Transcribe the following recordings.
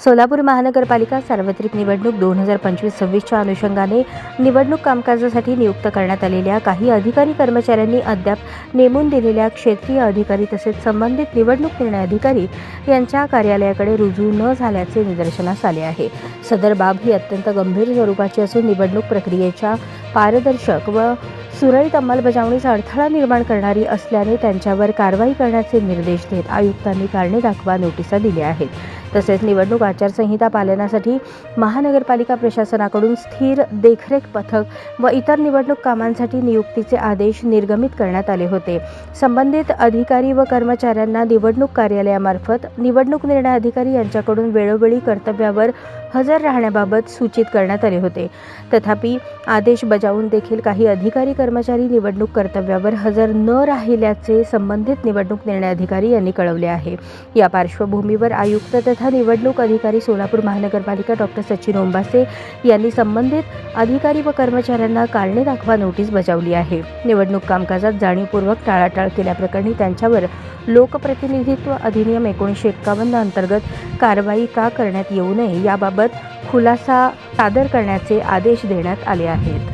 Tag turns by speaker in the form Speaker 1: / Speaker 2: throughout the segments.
Speaker 1: सोलापूर महानगरपालिका सार्वत्रिक निवडणूक 2025-26च्या अनुषंगाने निवडणूक कामकाजासाठी नियुक्त करण्यात आलेल्या काही अधिकारी कर्मचाऱ्यांनी अद्याप नेमून दिलेल्या क्षेत्रीय अधिकारी तसेच संबंधित निवडणूक निर्णय अधिकारी यांच्या कार्यालयाकडे रुजू न झाल्याचे निदर्शनास आले आहे। सदर बाब ही अत्यंत गंभीर स्वरूपाची असून निवडणूक प्रक्रियेच्या पारदर्शक व सुरळीत अंमलबजावणीस अडथळा निर्माण करणारी असल्याने त्यांच्यावर कारवाई करण्याचे निर्देश देत आयुक्तांनी कारणे दाखवा नोटिसा दिल्या आहेत। तसेच निवडणूक आचारसंहिता पालनासाठी महानगरपालिका प्रशासनाकडून स्थिर देखरेख पथक व इतर निवडणूक कामांसाठी नियुक्तीचे आदेश निर्गमित करण्यात आले होते। संबंधित अधिकारी व कर्मचाऱ्यांना निवडणूक कार्यालयामार्फत निवडणूक निर्णय अधिकारी यांच्याकडून वेळोवेळी कर्तव्यावर हजर राहण्याबाबत सूचित करण्यात आले होते। तथापि आदेश बजावून देखील काही अधिकारी कर्मचारी निवडणूक कर्तव्यावर हजर न राहिल्याचे संबंधित निवडणूक निर्णय अधिकारी यांनी कळवले आहे। या पार्श्वभूमीवर आयुक्त तथा निवडणूक अधिकारी सोलापूर महानगरपालिका डॉ. सचिन ओंबासे यांनी संबंधित अधिकारी व कर्मचाऱ्यांना कारणे दाखवा नोटीस बजावली आहे। निवडणूक कामकाजात जाणीवपूर्वक टाळाटाळ केल्याप्रकरणी त्यांच्यावर लोकप्रतिनिधित्व अधिनियम 1951 अंतर्गत कारवाई का करण्यात येऊ नये याबाबत खुलासा सादर करण्याचे आदेश देण्यात आले आहेत।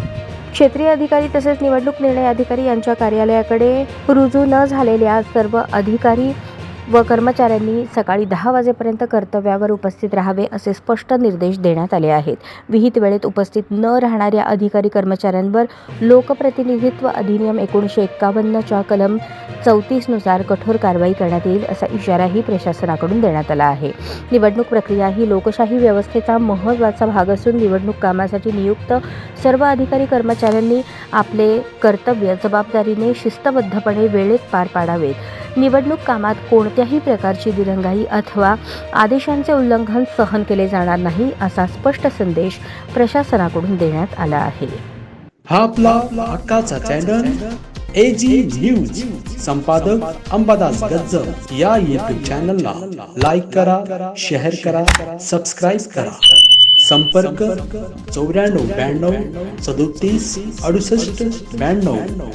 Speaker 1: क्षेत्रीय अधिकारी तसेच निवडणूक निर्णय अधिकारी यांच्या कार्यालयाकडे रुजू न झालेल्या सर्व अधिकारी व कर्मचाऱ्यांनी सकाळी 10 वाजेपर्यंत कर्तव्यावर उपस्थित राहावे असे स्पष्ट निर्देश देण्यात आले आहेत। विहित वेळेत उपस्थित न राहणाऱ्या अधिकारी कर्मचाऱ्यांवर लोकप्रतिनिधित्व अधिनियम 1951 च्या कलम 34 नुसार कठोर कारवाई करण्यात येईल असा इशाराही प्रशासनाकडून देण्यात आला आहे। निवडणूक प्रक्रिया ही लोकशाही व्यवस्थेचा महत्त्वाचा भाग असून निवडणूक कामासाठी नियुक्त सर्व अधिकारी कर्मचाऱ्यांनी आपले कर्तव्य जबाबदारीने शिस्तबद्धपणे वेळेत पार पाडावेत। निवडणूक कामात कोणत्याही प्रकारची दिरंगाई अथवा आदेशांचे उल्लंघन सहन केले जाणार नाही असा स्पष्ट संदेश प्रशासनाकडून देण्यात आला आहे।
Speaker 2: हा आपला हक्काचा चॅनल AG न्यूज संपादक अंबादास गज्जर या YouTube चॅनलला लाईक करा, शेअर करा, सबस्क्राइब करा। संपर्क 94 92 37 68 92।